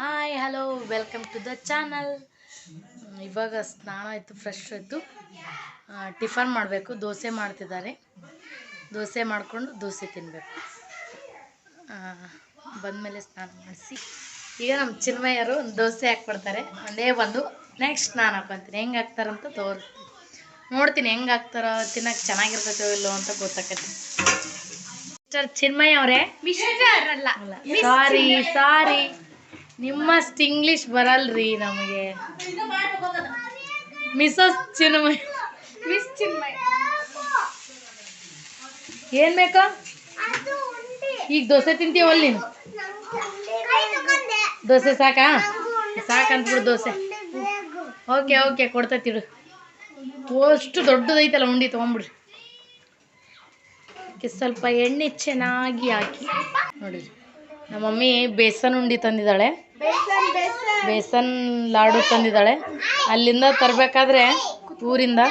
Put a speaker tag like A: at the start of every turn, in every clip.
A: Hi hello welcome to the channel. ಇವಾಗ ಸ್ನಾನ ಆಯಿತು, ಫ್ರೆಶ್ ಆಯಿತು. ಟಿಫನ್ ಮಾಡಬೇಕು. ದೋಸೆ ಮಾಡ್ತಿದ್ದಾರೆ. ದೋಸೆ ಮಾಡಿಕೊಂಡು ದೋಸೆ ತಿನ್ನಬೇಕು. ಬಂದಮೇಲೆ ಸ್ನಾನ ಮಾಡಿಸಿ ಈಗ ನಮ್ಮ ಚಿನ್ಮಯ್ಯರು ಒಂದು ದೋಸೆ ಹಾಕ್ಬಿಡ್ತಾರೆ. ಒಂದೇ ಒಂದು ನೆಕ್ಸ್ಟ್ ನಾನು ಹಾಕ್ಕೊತೀನಿ. ಹೆಂಗೆ ಹಾಕ್ತಾರಂತ ತೋರಿಸ್ತೀನಿ, ನೋಡ್ತೀನಿ ಹೆಂಗೆ ಹಾಕ್ತಾರೋ, ತಿನ್ನೋಕೆ ಚೆನ್ನಾಗಿರ್ತೈತೋ ಇಲ್ಲೋ ಅಂತ ಗೊತ್ತಾಕೈತಿ. ಮಿಸ್ಟರ್ ಚಿನ್ಮಯ್ಯ ಅವರೇ, ಸಾರಿ ನಿಮ್ಮಷ್ಟು ಇಂಗ್ಲೀಷ್ ಬರಲ್ರಿ ನಮಗೆ. ಮಿಸಸ್ ಚಿನ್ಮಯ್ಯ,
B: ಮಿಸ್ ಚಿನ್ಮಯ್ಯ
A: ಏನು ಬೇಕಾ? ಈಗ ದೋಸೆ ತಿಂತೀವಲ್ಲ ನೀನು? ದೋಸೆ ಸಾಕಾ? ಸಾಕಂತ್ಬಿಡು ದೋಸೆ. ಓಕೆ ಓಕೆ ಕೊಡ್ತೈತಿಡು. ಅಷ್ಟು ದೊಡ್ಡದೈತಲ್ಲ ಉಂಡಿ, ತೊಗೊಂಬಿಡ್ರಿ. ಸ್ವಲ್ಪ ಎಣ್ಣೆ ಚೆನ್ನಾಗಿ ಹಾಕಿ ನೋಡಿ. ನಮ್ಮ ಮಮ್ಮಿ ಬೇಸನ್ ಉಂಡಿ ತಂದಿದ್ದಾಳೆ, ಬೇಸನ್ ಲಾಡು ತಂದಿದ್ದಾಳೆ. ಅಲ್ಲಿಂದ ತರಬೇಕಾದ್ರೆ ಊರಿಂದ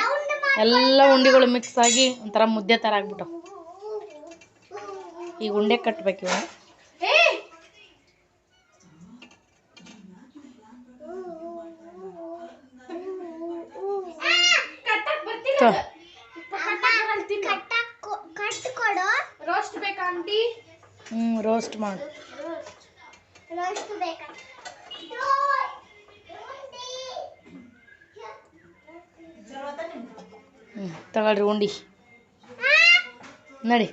A: ಎಲ್ಲ ಉಂಡಿಗಳು ಮಿಕ್ಸ್ ಆಗಿ ಒಂಥರ ಮುದ್ದೆ ಥರ ಆಗ್ಬಿಟ್ಟವು. ಈಗ ಉಂಡೆ ಕಟ್ಟಬೇಕು ಇವಾಗ.
B: ರೋಸ್ಟ್ ಬೇಕಾ ಆಂಟಿ?
A: ರೋಸ್ಟ್ ಮಾಡು. ತಗೊಳ್ರಿ ಉಂಡಿ ನಡಿ.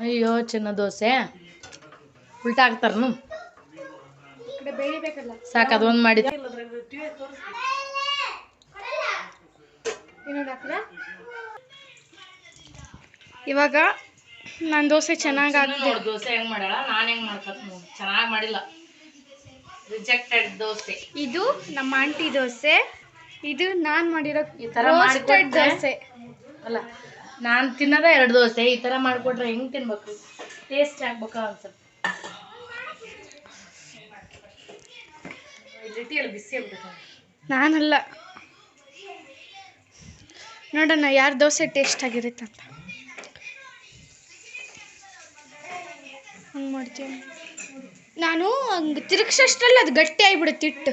A: ಅಯ್ಯೋ ಚಿನ್ನ ದೋಸೆ ಉಲ್ಟಾ ಹಾಕ್ತಾರನು? ಸಾಕು, ಅದೊಂದು ಮಾಡಿ.
B: ಇವಾಗ ನಾನು ದೋಸೆ ಚೆನ್ನಾಗಿ ಹಾಕಿದೆ.
A: ದೋಸೆ ಹೆಂಗೆ ಮಾಡ್ಯಾಳ, ನಾನು ಹೆಂಗೆ ಮಾಡ್ಕೊತೀನಿ. ಚೆನ್ನಾಗಿ ಮಾಡಿಲ್ಲ, ರಿಜೆಕ್ಟೆಡ್ ದೋಸೆ.
B: ಇದು ನಮ್ಮ ಆಂಟಿ ದೋಸೆ, ಇದು ನಾನು ಮಾಡಿರೋ
A: ಈ ಥರ
B: ರೋಸ್ಟೆಡ್ ದೋಸೆ.
A: ಅಲ್ಲ, ನಾನು ತಿನ್ನೋದ 2 ದೋಸೆ. ಈ ಥರ ಮಾಡಿಕೊಟ್ರೆ ಹೆಂಗೆ ತಿನ್ಬೇಕು? ಟೇಸ್ಟ್ ಆಗ್ಬೇಕಾ ಅನ್ಸುತ್ತೆ. ಬಿಸಿ ಆಗ್ಬಿಟ್ಟು
B: ನಾನಲ್ಲ, ನೋಡೋಣ ಯಾರು ದೋಸೆ ಟೇಸ್ಟ್ ಆಗಿರುತ್ತೆ ಅಂತ. ಹಂಗೆ ಮಾಡ್ತೀನಿ ನಾನು. ಹಂಗೆ ತಿರುಗಿಸೋಷ್ಟರಲ್ಲಿ ಅದು ಗಟ್ಟಿ ಆಗಿಬಿಡುತ್ತೆ ಹಿಟ್ಟು.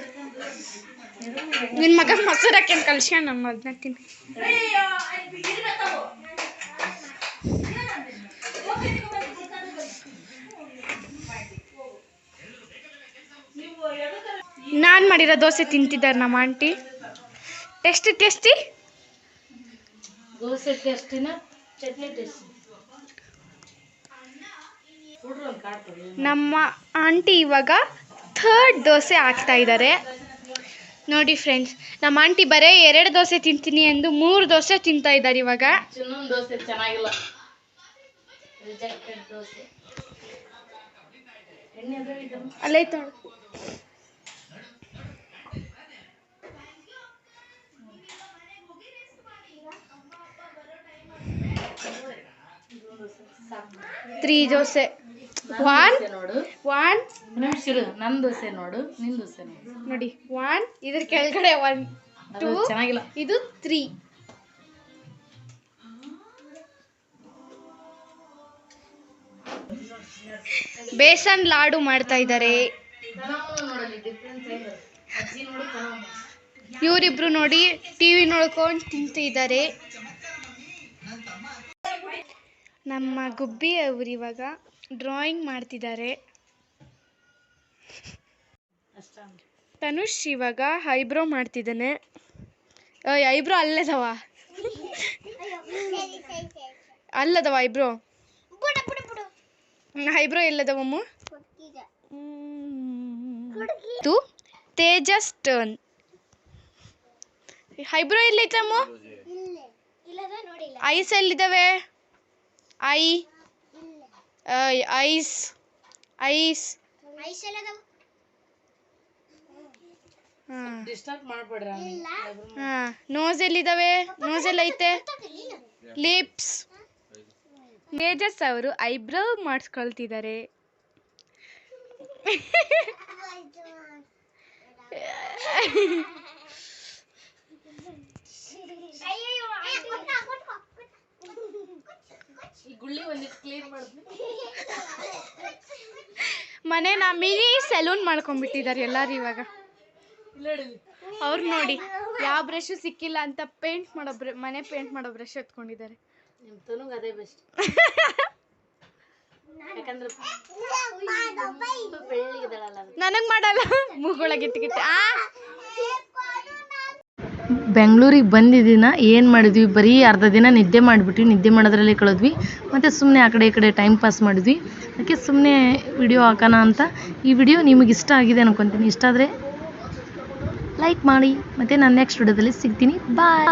B: ನಿನ್ನ ಮಗ ಮೊಸರು ಹಾಕ್ಯಂಡು ಕಲ್ಸ್ಕೊಂಡು ನಾನು ಅದನ್ನ ತಿನ್ನಿ. ನಾನು ಮಾಡಿರೋ ದೋಸೆ ತಿಂತಿದ್ದಾರೆ ನಮ್ಮ ಆಂಟಿ. ಟೇಸ್ಟಿ
A: ದೋಸೆ ಟೇಸ್ಟಿನ ಚಟ್ನಿ ಟೇಸ್ಟಿ.
B: ನಮ್ಮ ಆಂಟಿ ಇವಾಗ 3rd ದೋಸೆ ಹಾಕ್ತಾ ಇದ್ದಾರೆ ನೋಡಿ ಫ್ರೆಂಡ್ಸ್. ನಮ್ಮ ಆಂಟಿ ಬರೀ 2 ದೋಸೆ ತಿಂತೀನಿ ಎಂದು 3 ದೋಸೆ ತಿಂತಾ ಇದ್ದಾರೆ ಇವಾಗ.
A: ಇನ್ನೊಂದು ದೋಸೆ ಚೆನ್ನಾಗಿಲ್ಲ, ರಿಜೆಕ್ಟೆಡ್ ದೋಸೆ.
B: ಅಲ್ಲೈತ ನೋಡು. ತ್ರೀ ದೋಸೆ.
A: ನೋಡು,
B: ಒನ್
A: ನನ್ನ ದೋಸೆ ನೋಡು, ನಿನ್ನ ದೋಸೆ ನೋಡು.
B: ನೋಡಿ, 1 ಇದ್ರ ಕೆಳಗಡೆ 1 2
A: ಚೆನ್ನಾಗಿಲ್ಲ.
B: ಇದು 3. ಬೇಸನ್ ಲಾಡು ಮಾಡ್ತಾ ಇದ್ದಾರೆ ಇವರಿಬ್ರು. ನೋಡಿ ಟಿವಿ ನೋಡ್ಕೊಂಡು ತಿಂತಿದ್ದಾರೆ. ನಮ್ಮ ಗುಬ್ಬಿ ಅವರು ಇವಾಗ ಡ್ರಾಯಿಂಗ್ ಮಾಡ್ತಿದ್ದಾರೆ. ತನುಷ್ ಇವಾಗ ಐಬ್ರೋ ಮಾಡ್ತಿದ್ದಾನೆ. ಐಬ್ರೋ ಅಲ್ಲದವ ಐಬ್ರೋ ಎಲ್ಲದವಮ್ಮ. ತೇಜಸ್ ಟರ್ನ್. ಐಬ್ರೋ ಎಲ್ಲೈತಮ್ಮ? ಐಸ್ ಎಲ್ಲಿದ್ದಾವೆ? ಐಸ್ ನೋಸ್ ಎಲ್ಲಿದ್ದಾವೆ? ನೋಸ್ ಎಲ್ಲ ಐತೆ. ಲಿಪ್ಸ್. ತೇಜಸ್ ಅವರು ಐಬ್ರೋ ಮಾಡಿಸ್ಕೊಳ್ತಿದ್ದಾರೆ.
A: ಈ ಗುಳ್ಳಿ ಒಂದಿಷ್ಟು ಕ್ಲೀನ್ ಮಾಡ್ತೀನಿ.
B: ಮನೇನ ಮಿನಿ ಸೆಲೂನ್ ಮಾಡ್ಕೊಂಡ್ಬಿಟ್ಟಿದ್ದಾರೆ ಎಲ್ಲರೂ ಇವಾಗ. ಅವ್ರು ನೋಡಿ ಯಾವ ಬ್ರಷ್ ಸಿಕ್ಕಿಲ್ಲ ಅಂತ ಮನೆ ಪೇಂಟ್ ಮಾಡೋ ಬ್ರಷ್ ಎತ್ಕೊಂಡಿದ್ದಾರೆ.
A: ಅದೇ ಬೆಸ್ಟ್. ಯಾಕಂದ್ರೆ
B: ನನಗ್ ಮಾಡಲ್ಲ ಮೂಗೊಳಗೆ ಇಟ್ಕಿಟ್ಟು.
A: ಬೆಂಗಳೂರಿಗೆ ಬಂದಿದ್ದೀನ ಏನು ಮಾಡಿದ್ವಿ, ಬರೀ ಅರ್ಧ ದಿನ ನಿದ್ದೆ ಮಾಡಿಬಿಟ್ವಿ. ನಿದ್ದೆ ಮಾಡೋದ್ರಲ್ಲಿ ಕಳೆದ್ವಿ. ಮತ್ತು ಸುಮ್ಮನೆ ಆ ಕಡೆ ಟೈಮ್ ಪಾಸ್ ಮಾಡಿದ್ವಿ. ಅದಕ್ಕೆ ಸುಮ್ಮನೆ ವಿಡಿಯೋ ಹಾಕೋಣ ಅಂತ. ಈ ವಿಡಿಯೋ ನಿಮಗೆ ಇಷ್ಟ ಆಗಿದೆ ಅನ್ಕೊತೀನಿ. ಇಷ್ಟ ಆದರೆ ಲೈಕ್ ಮಾಡಿ. ಮತ್ತು ನಾನು ನೆಕ್ಸ್ಟ್ ವಿಡಿಯೋದಲ್ಲಿ ಸಿಗ್ತೀನಿ. ಬಾಯ್.